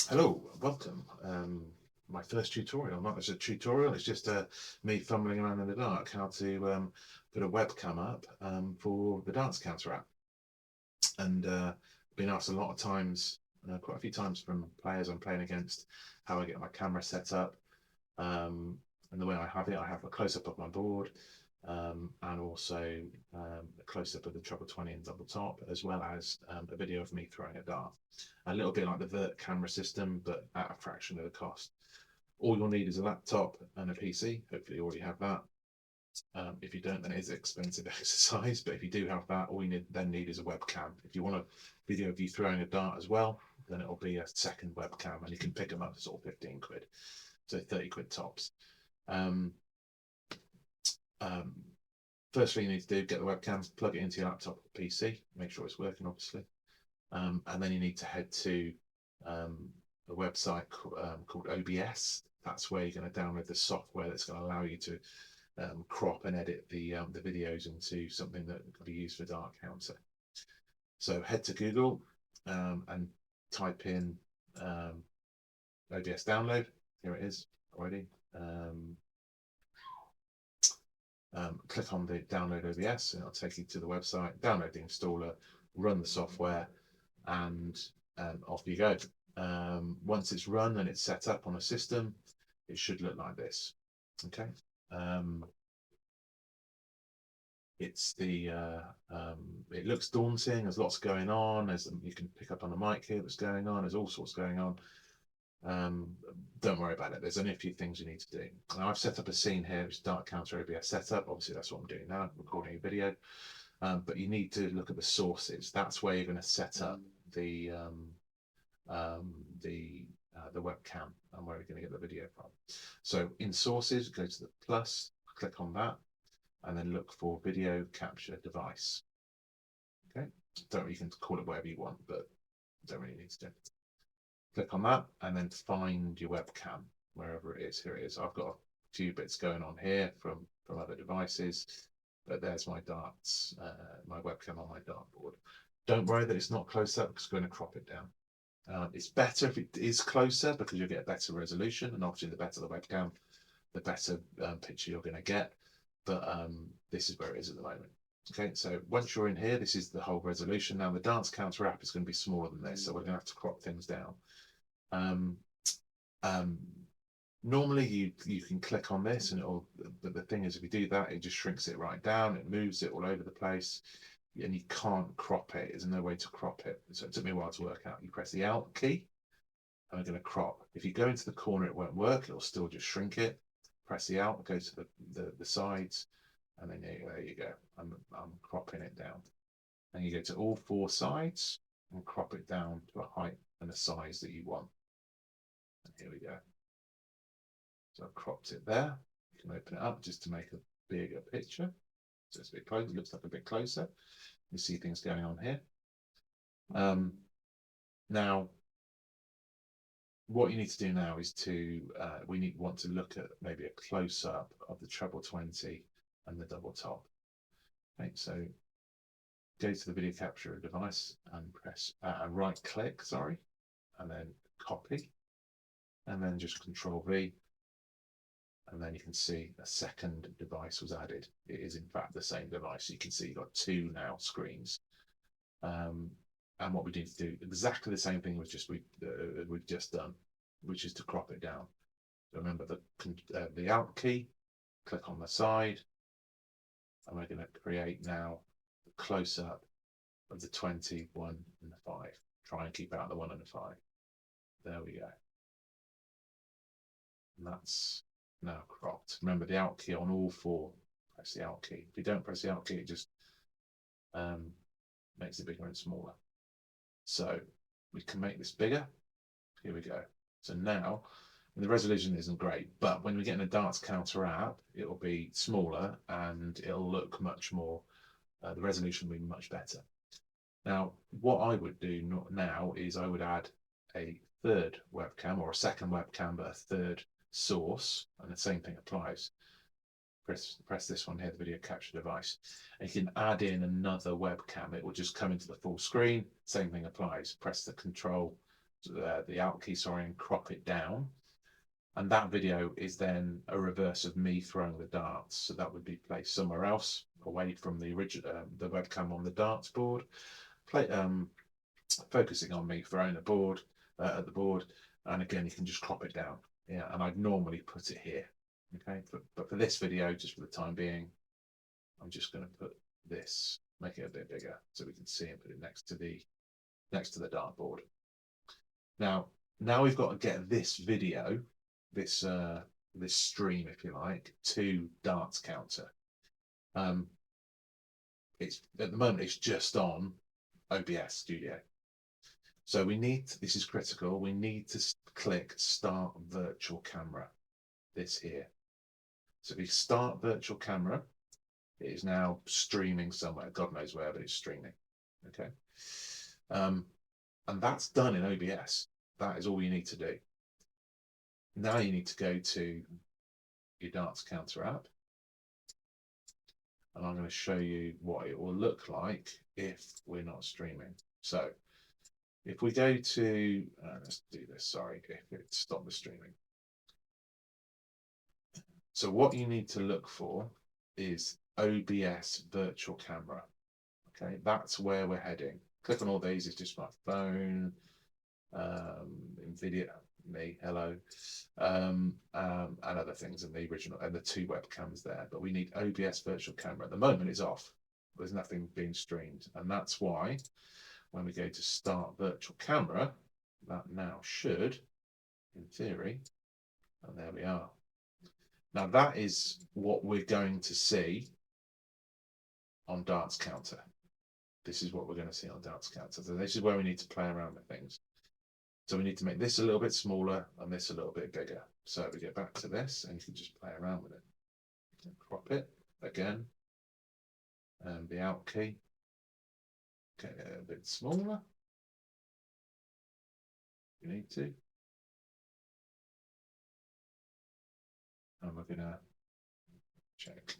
Hello, welcome. My first tutorial, not as a tutorial, it's just me fumbling around in the dark how to put a webcam up for the Dartscounter app. And been asked a lot of times, quite a few times from players I'm playing against, how I get my camera set up. And the way I have a close-up of my board, and also a close-up of the treble 20 and double top, as well as a video of me throwing a dart. A little bit like the vert camera system, but at a fraction of the cost. All you'll need is a laptop and a PC. Hopefully you already have that. If you don't, then it is an expensive exercise, but if you do have that, all you need is a webcam. If you want a video of you throwing a dart as well, then it'll be a second webcam, and you can pick them up for sort of 15 quid, so 30 quid tops. Um, um, First thing you need to do, get the webcam, plug it into your laptop or PC, make sure it's working, obviously. And then you need to head to a website called OBS. That's where you're going to download the software that's going to allow you to crop and edit the videos into something that can be used for Dartscounter. So head to Google and type in OBS download. Here it is already. Click on the download OBS and it'll take you to the website, download the installer, run the software, and off you go. Once it's run and it's set up on a system, it should look like this. Okay. It looks daunting. There's lots going on. You can pick up on the mic here that's going on. There's all sorts going on. Don't worry about it. There's only a few things you need to do. Now I've set up a scene here, which is Dartscounter OBS setup. Obviously, that's what I'm doing now, recording a video. But you need to look at the sources. That's where you're going to set up the webcam and where you're going to get the video from. So in sources, go to the plus, click on that, and then look for video capture device. Okay, you can call it whatever you want, but don't really need to do it. Click on that and then find your webcam wherever it is. Here it is. I've got a few bits going on here from other devices, but there's my darts, my webcam on my dartboard. Don't worry that it's not close up because we're going to crop it down. It's better if it is closer because you'll get a better resolution, and obviously the better the webcam, the better picture you're going to get. But this is where it is at the moment. Okay, so once you're in here, this is the whole resolution. Now the Dartscounter app is going to be smaller than this, so we're going to have to crop things down. Normally you can click on this and but the thing is, if you do that, it just shrinks it right down, it moves it all over the place, and you can't crop it. There's no way to crop it. So it took me a while to work out. You press the Alt key and we're going to crop. If you go into the corner, it won't work. It'll still just shrink it. Press the Alt, go to the sides, and then there you go. I'm cropping it down. And you go to all four sides and crop it down to a height and a size that you want. And here we go. So I've cropped it there. You can open it up just to make a bigger picture. So it's a bit closer, it looks like a bit closer. You see things going on here. Now, what you need to do now is want to look at maybe a close-up of the treble 20 and the double top. Okay, so go to the video capture device and press right click, and then copy, and then just Control V, and then you can see a second device was added. It is in fact the same device. You can see you've got two now screens. And what we need to do exactly the same thing we've just done, which is to crop it down. So remember the Alt key, click on the side, and we're going to create now the close-up of the 20, 1, and the 5. Try and keep out the 1 and the 5. There we go. And that's now cropped. Remember the Alt key on all four. Press the Alt key. If you don't press the Alt key, it just makes it bigger and smaller. So we can make this bigger. Here we go. So now, and the resolution isn't great, but when we get in a Dartscounter app, it will be smaller and it'll look much more, the resolution will be much better. Now, what I would do now is I would add a third webcam, or a second webcam, but a third source, and the same thing applies. Press this one here, the video capture device, and you can add in another webcam. It will just come into the full screen. Same thing applies. Press the Control the Alt key, sorry, and crop it down. And that video is then a reverse of me throwing the darts. So that would be placed somewhere else, away from the original, the webcam on the darts board, focusing on me throwing the board at the board. And again, you can just crop it down. Yeah, and I'd normally put it here. Okay, but for this video, just for the time being, I'm just going to put this, make it a bit bigger so we can see and put it next to the dartboard. Now we've got to get this video, this stream, if you like, to Dartscounter. It's at the moment it's just on OBS Studio. So we need, this is critical, we need to click Start Virtual Camera, this here. So if we start Virtual Camera, it is now streaming somewhere, God knows where, but it's streaming. Okay. And that's done in OBS. That is all you need to do. Now you need to go to your Dartscounter app. And I'm going to show you what it will look like if we're not streaming. So if we go to, let's do this, sorry, if it stopped the streaming. So what you need to look for is OBS Virtual Camera. Okay, that's where we're heading. Click on all these, it's just my phone, NVIDIA, me, hello, and other things in the original, and the two webcams there. But we need OBS Virtual Camera. At the moment, it's off. There's nothing being streamed. And that's why when we go to Start Virtual Camera, that now should, in theory, and there we are. Now that is what we're going to see on Dartscounter. This is what we're going to see on Dartscounter. So this is where we need to play around with things. So we need to make this a little bit smaller and this a little bit bigger. So we get back to this and you can just play around with it. Crop it again. And the Alt key. Get it a bit smaller. You need to. And we're going to check.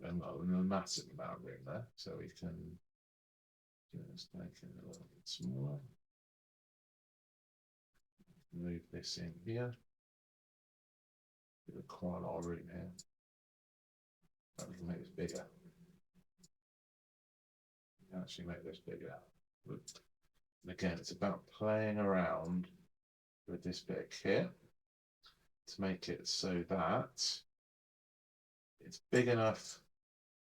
And a massive amount of room there. So we can just make it a little bit smaller. Move this in here. There's quite a lot of room here. But we can make this bigger. Actually make this bigger. And again, it's about playing around with this bit of kit to make it so that it's big enough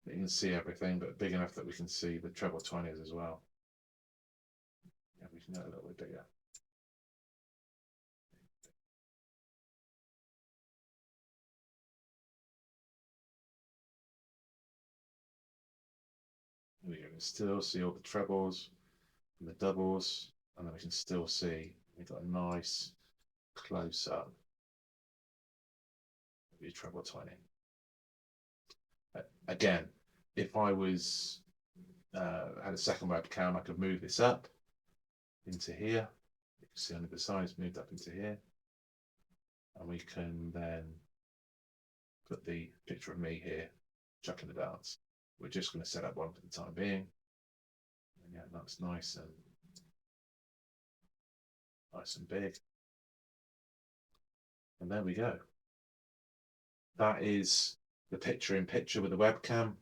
that you can see everything, but big enough that we can see the treble 20s as well. Yeah, we can go a little bit bigger. We can still see all the trebles and the doubles, and then we can still see we've got a nice close up of your treble 20. Again, if I was had a second webcam, I could move this up into here. You can see on the sides moved up into here, and we can then put the picture of me here chucking the darts. We're just going to set up one for the time being. And yeah, that's nice and big. And there we go. That is the picture in picture with the webcam.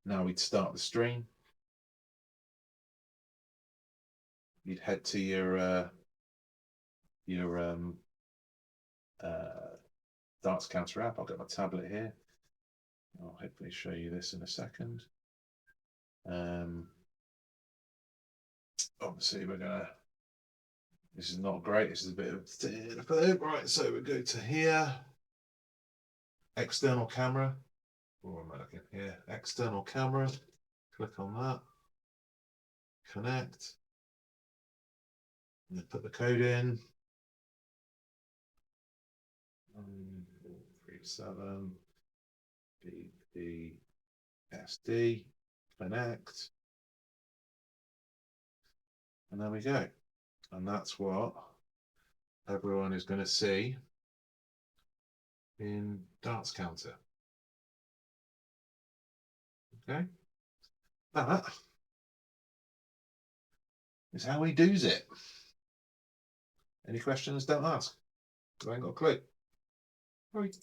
Now we'd start the stream. You'd head to your Dartscounter app. I'll get my tablet here. I'll hopefully show you this in a second. Obviously we're gonna, this is not great, this is a bit of right, so we go to here, external camera, or am I looking here, external camera, click on that, connect, and then put the code in, 37 BBSD, connect, and there we go. And that's what everyone is going to see in Dartscounter. Okay, that is how we does it. Any questions? Don't ask. I ain't got a clue. Right.